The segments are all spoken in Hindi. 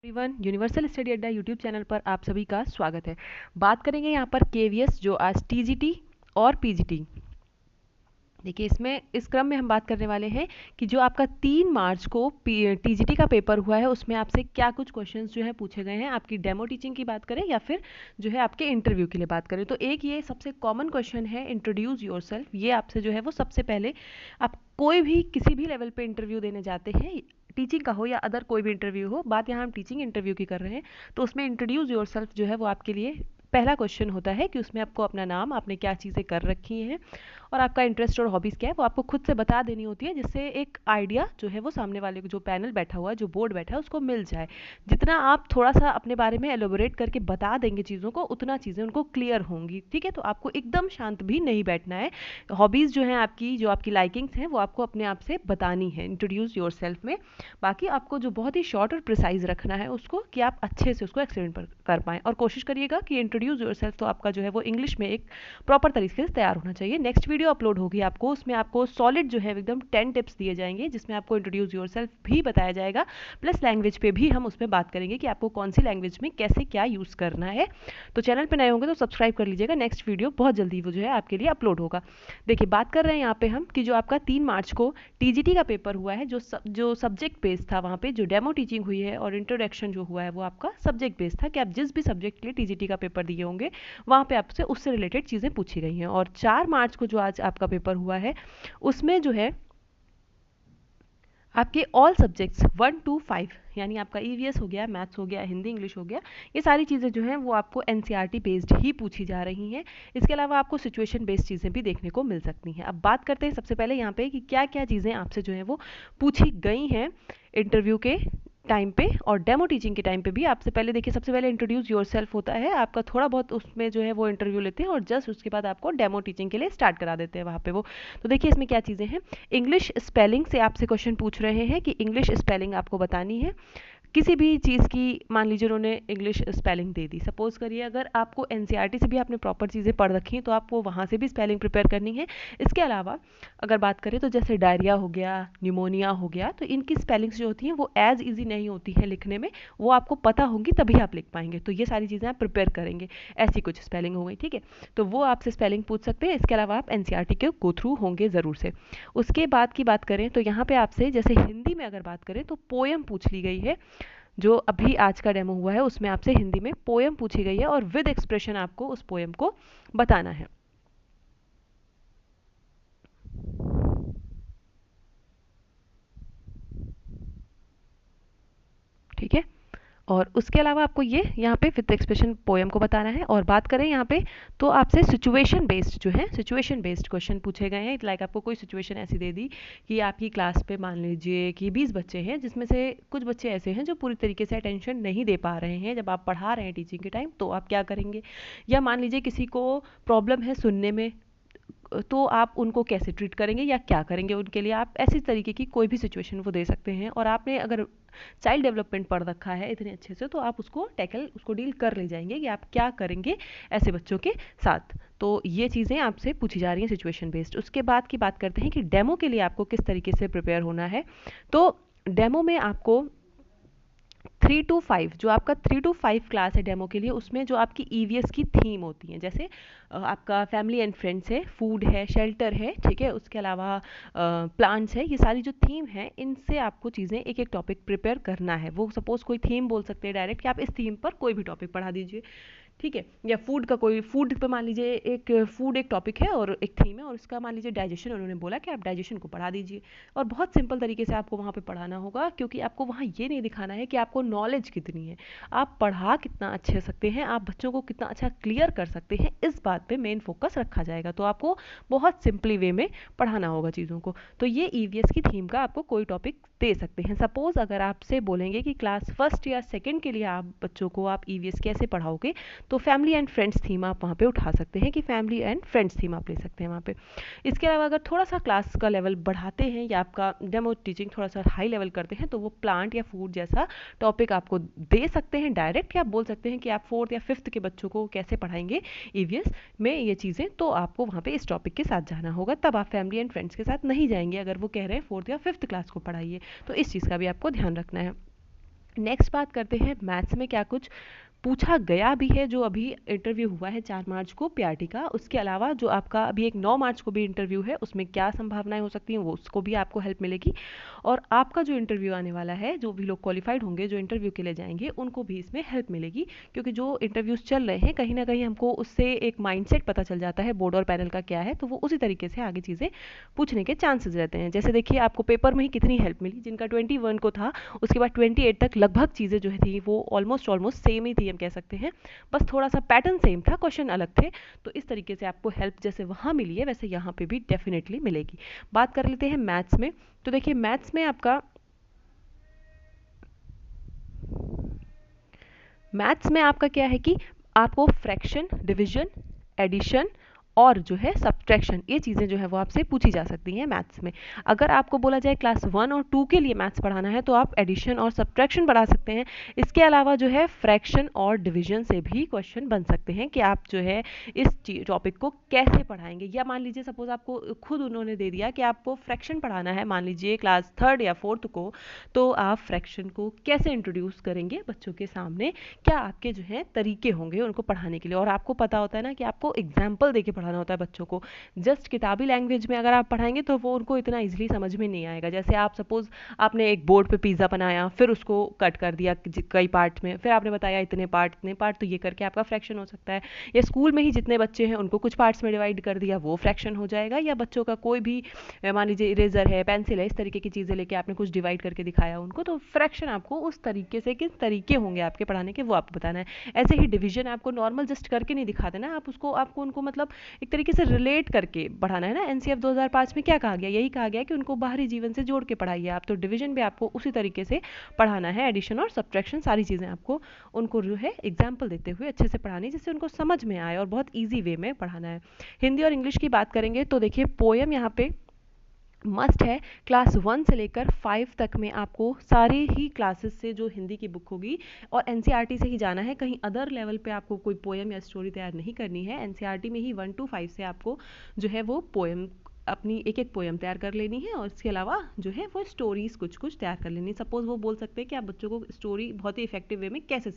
एवरीवन, यूनिवर्सल स्टडी अड्डा यूट्यूब चैनल पर आप सभी का स्वागत है। बात करेंगे यहाँ पर केवीएस जो आज टीजीटी और पीजीटी। देखिए, इसमें इस क्रम में हम बात करने वाले हैं कि जो आपका 3 मार्च को टीजीटी का पेपर हुआ है उसमें आपसे क्या कुछ क्वेश्चंस जो है पूछे गए हैं। आपकी डेमो टीचिंग की बात करें या फिर जो है आपके इंटरव्यू के लिए बात करें, तो एक ये सबसे कॉमन क्वेश्चन है, इंट्रोड्यूस योरसेल्फ। ये आपसे जो है वो सबसे पहले, आप कोई भी किसी भी लेवल पे इंटरव्यू देने जाते हैं, टीचिंग का हो या अदर कोई भी इंटरव्यू हो, बात यहाँ हम टीचिंग इंटरव्यू की कर रहे हैं, तो उसमें इंट्रोड्यूस योरसेल्फ जो है वो आपके लिए पहला क्वेश्चन होता है कि उसमें आपको अपना नाम, आपने क्या चीज़ें कर रखी हैं और आपका इंटरेस्ट और हॉबीज़ क्या है वो आपको खुद से बता देनी होती है, जिससे एक आइडिया जो है वो सामने वाले को, जो पैनल बैठा हुआ है, जो बोर्ड बैठा है, उसको मिल जाए। जितना आप थोड़ा सा अपने बारे में एलोबोरेट करके बता देंगे चीज़ों को, उतना चीज़ें उनको क्लियर होंगी। ठीक है, तो आपको एकदम शांत भी नहीं बैठना है। हॉबीज़ जो हैं आपकी, जो आपकी लाइकिंग्स हैं, वो आपको अपने आप से बतानी है इंट्रोड्यूस योरसेल्फ में। बाकी आपको जो बहुत ही शॉर्ट और प्रिसाइज रखना है उसको, कि आप अच्छे से उसको एक्सप्लेन कर पाएँ। और कोशिश करिएगा कि इंट्रोड्यूस योरसेल्फ तो आपका जो है वो इंग्लिश में एक प्रॉपर तरीके से तैयार होना चाहिए। नेक्स्ट वीडियो अपलोड होगी आपको, उसमें आपको सॉलिड जो है एकदम 10 टिप्स दिए जाएंगे, जिसमें आपको इंट्रोड्यूस योरसेल्फ भी बताया जाएगा, प्लस लैंग्वेज पे भी हम उसमें बात करेंगे कि आपको कौन सी लैंग्वेज में कैसे क्या यूज़ करना है। तो चैनल पे नए होंगे तो सब्सक्राइब कर लीजिएगा। नेक्स्ट वीडियो बहुत जल्दी वो जो है आपके लिए अपलोड होगा। देखिए, बात कर रहे हैं यहाँ पे हम कि जो आपका 3 मार्च को टीजीटी का पेपर हुआ है, जो सब्जेक्ट बेस्ड था, वहाँ पे जो डेमो टीचिंग हुई है और इंट्रोडक्शन जो हुआ है वो आपका सब्जेक्ट बेस्ड था, कि आप जिस भी सब्जेक्ट के लिए टीजीटी का पेपर दिए होंगे वहाँ पे आपसे उससे रिलेटेड चीज़ें पूछी गई हैं। और 4 मार्च को जो आज आपका पेपर हुआ है उसमें जो है आपके ऑल सब्जेक्ट्स 1 to 5, यानी आपका ईवीएस हो गया, मैथ्स हो गया, हिंदी इंग्लिश हो गया, ये सारी चीज़ें जो हैं वो आपको एनसीईआरटी बेस्ड ही पूछी जा रही हैं। इसके अलावा आपको सिचुएशन बेस्ड चीज़ें भी देखने को मिल सकती हैं। अब बात करते हैं सबसे पहले यहाँ पे कि क्या क्या चीज़ें आपसे जो है वो पूछी गई हैं इंटरव्यू के टाइम पे और डेमो टीचिंग के टाइम पे भी। आपसे पहले देखिए, सबसे पहले इंट्रोड्यूस योरसेल्फ होता है आपका, थोड़ा बहुत उसमें जो है वो इंटरव्यू लेते हैं और जस्ट उसके बाद आपको डेमो टीचिंग के लिए स्टार्ट करा देते हैं वहाँ पे वो। तो देखिए इसमें क्या चीज़ें हैं। इंग्लिश स्पेलिंग से आपसे क्वेश्चन पूछ रहे हैं कि इंग्लिश स्पेलिंग आपको बतानी है। किसी भी चीज़ की, मान लीजिए उन्होंने इंग्लिश स्पेलिंग दे दी, सपोज करिए अगर आपको एनसीईआरटी से भी आपने प्रॉपर चीज़ें पढ़ रखी हैं तो आपको वहाँ से भी स्पेलिंग प्रिपेयर करनी है। इसके अलावा अगर बात करें तो जैसे डायरिया हो गया, निमोनिया हो गया, तो इनकी स्पेलिंग्स जो होती हैं वो एज ईजी नहीं होती है लिखने में, वो आपको पता होंगी तभी आप लिख पाएंगे। तो ये सारी चीज़ें आप प्रिपेयर करेंगे, ऐसी कुछ स्पेलिंग हो गई। ठीक है, तो वो आपसे स्पेलिंग पूछ सकते हैं। इसके अलावा आप एनसीईआरटी के गो थ्रू होंगे ज़रूर से। उसके बाद की बात करें तो यहाँ पे आपसे, जैसे हिंदी में अगर बात करें तो पोएम पूछ ली गई है। जो अभी आज का डेमो हुआ है उसमें आपसे हिंदी में पोएम पूछी गई है और विद एक्सप्रेशन आपको उस पोएम को बताना है। ठीक है, और उसके अलावा आपको ये यहाँ पे विद एक्सप्रेशन पोएम को बताना है। और बात करें यहाँ पे तो आपसे सिचुएशन बेस्ड जो है, सिचुएशन बेस्ड क्वेश्चन पूछे गए हैं। लाइक आपको कोई सिचुएशन ऐसी दे दी कि आपकी क्लास पे मान लीजिए कि 20 बच्चे हैं, जिसमें से कुछ बच्चे ऐसे हैं जो पूरी तरीके से अटेंशन नहीं दे पा रहे हैं जब आप पढ़ा रहे हैं टीचिंग के टाइम, तो आप क्या करेंगे। या मान लीजिए किसी को प्रॉब्लम है सुनने में, तो आप उनको कैसे ट्रीट करेंगे या क्या करेंगे उनके लिए। आप ऐसी तरीके की कोई भी सिचुएशन वो दे सकते हैं। और आपने अगर चाइल्ड डेवलपमेंट पढ़ रखा है इतने अच्छे से, तो आप उसको टैकल, उसको डील कर ले जाएंगे कि आप क्या करेंगे ऐसे बच्चों के साथ। तो ये चीज़ें आपसे पूछी जा रही हैं सिचुएशन बेस्ड। उसके बाद की बात करते हैं कि डेमो के लिए आपको किस तरीके से प्रिपेयर होना है। तो डेमो में आपको 3 to 5, जो आपका 3 to 5 क्लास है डेमो के लिए, उसमें जो आपकी ईवीएस की थीम होती है, जैसे आपका फैमिली एंड फ्रेंड्स है, फूड है, शेल्टर है, ठीक है, उसके अलावा प्लांट्स है, ये सारी जो थीम है इनसे आपको चीज़ें एक एक टॉपिक प्रिपेयर करना है। वो सपोज कोई थीम बोल सकते हैं डायरेक्ट कि आप इस थीम पर कोई भी टॉपिक पढ़ा दीजिए। ठीक है, या फूड का कोई, फूड पे मान लीजिए एक फूड एक टॉपिक है और एक थीम है, और उसका मान लीजिए डाइजेशन, उन्होंने बोला कि आप डाइजेशन को पढ़ा दीजिए। और बहुत सिंपल तरीके से आपको वहाँ पे पढ़ाना होगा, क्योंकि आपको वहाँ ये नहीं दिखाना है कि आपको नॉलेज कितनी है, आप पढ़ा कितना अच्छे सकते हैं, आप बच्चों को कितना अच्छा क्लियर कर सकते हैं, इस बात पे मेन फोकस रखा जाएगा। तो आपको बहुत सिंपली वे में पढ़ाना होगा चीज़ों को। तो ये ईवीएस की थीम का आपको कोई टॉपिक दे सकते हैं। सपोज अगर आपसे बोलेंगे कि क्लास फर्स्ट या सेकेंड के लिए आप बच्चों को आप ईवीएस कैसे पढ़ाओगे, तो फैमिली एंड फ्रेंड्स थीम आप वहाँ पे उठा सकते हैं, कि फैमिली एंड फ्रेंड्स थीम आप ले सकते हैं वहाँ पे। इसके अलावा अगर थोड़ा सा क्लास का लेवल बढ़ाते हैं या आपका डेमो टीचिंग थोड़ा सा हाई लेवल करते हैं, तो वो प्लांट या फूड जैसा टॉपिक आपको दे सकते हैं डायरेक्ट, या आप बोल सकते हैं कि आप 4th या 5th के बच्चों को कैसे पढ़ाएंगे ईवीएस में ये चीज़ें, तो आपको वहाँ पे इस टॉपिक के साथ जाना होगा। तब आप फैमिली एंड फ्रेंड्स के साथ नहीं जाएंगे अगर वो कह रहे हैं 4th या 5th क्लास को पढ़ाइए। तो इस चीज़ का भी आपको ध्यान रखना है। नेक्स्ट बात करते हैं मैथ्स में क्या कुछ पूछा गया भी है। जो अभी इंटरव्यू हुआ है 4 मार्च को पीआरटी का, उसके अलावा जो आपका अभी एक 9 मार्च को भी इंटरव्यू है, उसमें क्या संभावनाएं हो सकती हैं वो उसको भी आपको हेल्प मिलेगी। और आपका जो इंटरव्यू आने वाला है, जो भी लोग क्वालिफाइड होंगे जो इंटरव्यू के लिए जाएंगे, उनको भी इसमें हेल्प मिलेगी, क्योंकि जो इंटरव्यूज चल रहे हैं कहीं ना कहीं हमको उससे एक माइंडसेट पता चल जाता है बोर्ड और पैनल का क्या है, तो वो उसी तरीके से आगे चीज़ें पूछने के चांसेस रहते हैं। जैसे देखिए आपको पेपर में ही कितनी हेल्प मिली, जिनका 21 को था उसके बाद 28 तक लगभग चीज़ें जो थी वो ऑलमोस्ट सेम ही थी हम कह सकते हैं, बस थोड़ा सा पैटर्न सेम था, क्वेश्चन अलग थे। तो इस तरीके से आपको हेल्प जैसे वहाँ मिली है वैसे यहाँ पे भी डेफिनेटली मिलेगी। बात कर लेते हैं मैथ्स में। तो देखिए मैथ्स में आपका क्या है कि आपको फ्रैक्शन, डिवीजन, एडिशन और जो है सब्ट्रैक्शन, ये चीज़ें जो है वो आपसे पूछी जा सकती हैं मैथ्स में। अगर आपको बोला जाए क्लास 1 और 2 के लिए मैथ्स पढ़ाना है तो आप एडिशन और सब्ट्रैक्शन पढ़ा सकते हैं। इसके अलावा जो है फ्रैक्शन और डिवीजन से भी क्वेश्चन बन सकते हैं कि आप जो है इस टॉपिक को कैसे पढ़ाएंगे। या मान लीजिए सपोज आपको खुद उन्होंने दे दिया कि आपको फ्रैक्शन पढ़ाना है, मान लीजिए क्लास 3 या 4 को, तो आप फ्रैक्शन को कैसे इंट्रोड्यूस करेंगे बच्चों के सामने, क्या आपके जो है तरीके होंगे उनको पढ़ाने के लिए। और आपको पता होता है ना कि आपको एग्जाम्पल देके पढ़ाना होता है बच्चों को। जस्ट किताबी लैंग्वेज में अगर आप पढ़ाएंगे तो वो उनको इतना इजीली समझ में नहीं आएगा। जैसे आप सपोज आपने एक बोर्ड पे पिज्ज़ा बनाया, फिर उसको कट कर दिया कई पार्ट में, फिर आपने बताया इतने पार्ट, तो ये करके आपका फ्रैक्शन हो सकता है। या स्कूल में ही जितने बच्चे हैं उनको कुछ पार्ट्स में डिवाइड कर दिया, वो फ्रैक्शन हो जाएगा। या बच्चों का कोई भी मान लीजिए इरेजर है, पेंसिल है, इस तरीके की चीज़ें लेके आपने कुछ डिवाइड करके दिखाया उनको, तो फ्रैक्शन आपको उस तरीके से किस तरीके होंगे आपके पढ़ाने के वो आपको बताना है। ऐसे ही डिवीजन आपको नॉर्मल जस्ट करके नहीं दिखा देना, आपको उनको मतलब एक तरीके से रिलेट करके पढ़ाना है ना। एनसीएफ 2005 में क्या कहा गया, यही कहा गया कि उनको बाहरी जीवन से जोड़ के पढ़ाइए आप। तो डिवीजन भी आपको उसी तरीके से पढ़ाना है, एडिशन और सब्ट्रैक्शन सारी चीज़ें आपको उनको जो है एग्जाम्पल देते हुए अच्छे से पढ़ानी, जिससे उनको समझ में आए और बहुत ईजी वे में पढ़ाना है। हिंदी और इंग्लिश की बात करेंगे तो देखिए पोएम यहाँ पे मस्ट है। क्लास 1 से लेकर 5 तक में आपको सारे ही क्लासेस से जो हिंदी की बुक होगी, और एनसीईआरटी से ही जाना है, कहीं अदर लेवल पे आपको कोई पोएम या स्टोरी तैयार नहीं करनी है। एनसीईआरटी में ही 1 to 5 से आपको जो है वो पोएम अपनी एक एक पोएम तैयार कर लेनी है, और इसके अलावा जो है वो स्टोरीज कुछ कुछ तैयार कर लेनी है। सपोज वो बोल सकते हैं कि आप बच्चों को स्टोरी बहुत ही इफेक्टिव वे में कैसे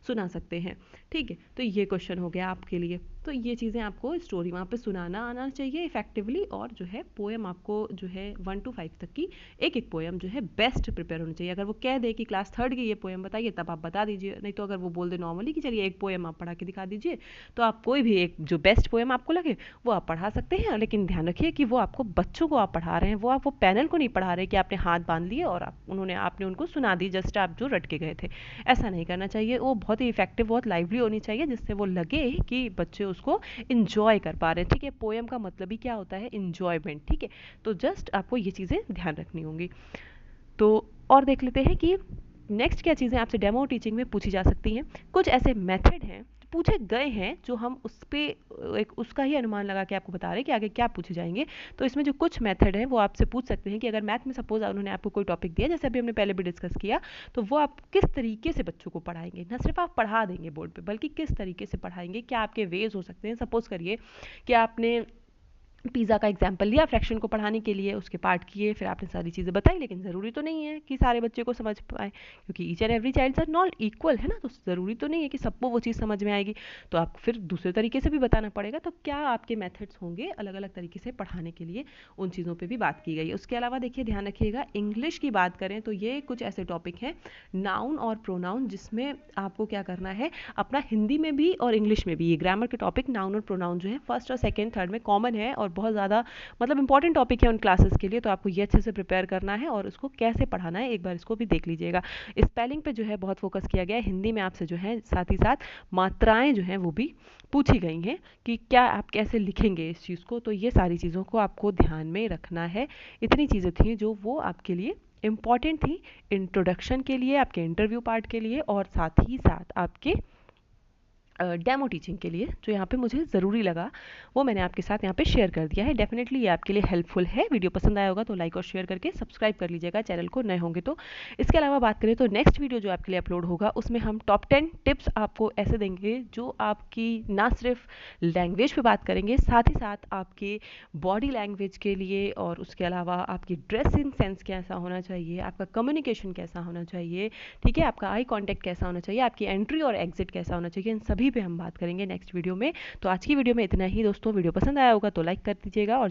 सुना सकते हैं, ठीक है। तो ये क्वेश्चन हो गया आपके लिए। तो ये चीज़ें आपको स्टोरी वहाँ पे सुनाना आना चाहिए इफेक्टिवली, और जो है पोएम आपको जो है 1 to 5 तक की एक एक पोएम जो है बेस्ट प्रिपेयर होनी चाहिए। अगर वो कह दे कि क्लास 3 की ये पोएम बताइए तब आप बता दीजिए, नहीं तो अगर वो बोल दे नॉर्मली कि चलिए एक पोएम आप पढ़ा के दिखा दीजिए, तो आप कोई भी एक जो बेस्ट पोएम आपको लगे वो आप पढ़ा सकते हैं। लेकिन ध्यान रखिए कि वो आपको बच्चों को आप पढ़ा रहे हैं, वो आप वो पैनल को नहीं पढ़ा रहे कि आपने हाथ बांध लिए और आपने उनको सुना दी जस्ट आप जो रट के गए थे। ऐसा नहीं करना चाहिए। वो बहुत ही इफेक्टिव, बहुत लाइवली होनी चाहिए, जिससे वो लगे कि बच्चे उसको इंजॉय कर पा रहे हैं, ठीक है। पोएम का मतलब ही क्या होता है, इंजॉयमेंट, ठीक है। तो जस्ट आपको ये चीज़ें ध्यान रखनी होंगी। तो और देख लेते हैं कि नेक्स्ट क्या चीज़ें आपसे डेमो टीचिंग में पूछी जा सकती हैं। कुछ ऐसे मेथड हैं पूछे गए हैं जो हम उस पर एक उसका ही अनुमान लगा के आपको बता रहे हैं कि आगे क्या पूछे जाएंगे। तो इसमें जो कुछ मेथड है वो आपसे पूछ सकते हैं कि अगर मैथ में सपोज उन्होंने आपको कोई टॉपिक दिया, जैसे अभी हमने पहले भी डिस्कस किया, तो वो आप किस तरीके से बच्चों को पढ़ाएंगे। ना सिर्फ आप पढ़ा देंगे बोर्ड पे, बल्कि किस तरीके से पढ़ाएंगे, क्या आपके वेज हो सकते हैं। सपोज करिए कि आपने पिज़्ज़ा का एग्जाम्पल लिया फ्रैक्शन को पढ़ाने के लिए, उसके पार्ट किए, फिर आपने सारी चीज़ें बताई, लेकिन ज़रूरी तो नहीं है कि सारे बच्चे को समझ पाए, क्योंकि each and every child are not equal, है ना। तो ज़रूरी तो नहीं है कि सबको वो चीज़ समझ में आएगी, तो आपको फिर दूसरे तरीके से भी बताना पड़ेगा। तो क्या आपके मेथड्स होंगे अलग अलग तरीके से पढ़ाने के लिए, उन चीज़ों पर भी बात की गई है। उसके अलावा देखिए ध्यान रखिएगा, इंग्लिश की बात करें तो ये कुछ ऐसे टॉपिक हैं नाउन और प्रोनाउन, जिसमें आपको क्या करना है, अपना हिंदी में भी और इंग्लिश में भी ये ग्रामर के टॉपिक नाउन और प्रोनाउन जो है फर्स्ट और सेकेंड थर्ड में कॉमन है, और बहुत ज़्यादा मतलब इंपॉर्टेंट टॉपिक है उन क्लासेस के लिए। तो आपको ये अच्छे से प्रिपेयर करना है और उसको कैसे पढ़ाना है एक बार इसको भी देख लीजिएगा। स्पेलिंग पे जो है बहुत फोकस किया गया है हिंदी में आपसे, जो है साथ ही साथ मात्राएं जो हैं वो भी पूछी गई हैं कि क्या आप कैसे लिखेंगे इस चीज़ को। तो ये सारी चीज़ों को आपको ध्यान में रखना है। इतनी चीज़ें थी जो वो आपके लिए इम्पॉर्टेंट थी इंट्रोडक्शन के लिए, आपके इंटरव्यू पार्ट के लिए, और साथ ही साथ आपके डेमो टीचिंग के लिए, जो यहाँ पे मुझे ज़रूरी लगा, वो मैंने आपके साथ यहाँ पे शेयर कर दिया है। डेफिनेटली ये आपके लिए हेल्पफुल है। वीडियो पसंद आया होगा तो लाइक और शेयर करके सब्सक्राइब कर लीजिएगा चैनल को, नए होंगे तो। इसके अलावा बात करें तो नेक्स्ट वीडियो जो आपके लिए अपलोड होगा उसमें हम टॉप 10 टिप्स आपको ऐसे देंगे जो आपकी ना सिर्फ लैंग्वेज पे बात करेंगे, साथ ही साथ आपके बॉडी लैंग्वेज के लिए, और उसके अलावा आपकी ड्रेसिंग सेंस कैसा होना चाहिए, आपका कम्युनिकेशन कैसा होना चाहिए, ठीक है, आपका आई कॉन्टैक्ट कैसा होना चाहिए, आपकी एंट्री और एग्जिट कैसा होना चाहिए, इन सभी पे हम बात करेंगे नेक्स्ट वीडियो में। तो आज की वीडियो में इतना ही दोस्तों। वीडियो पसंद आया होगा तो लाइक कर दीजिएगा और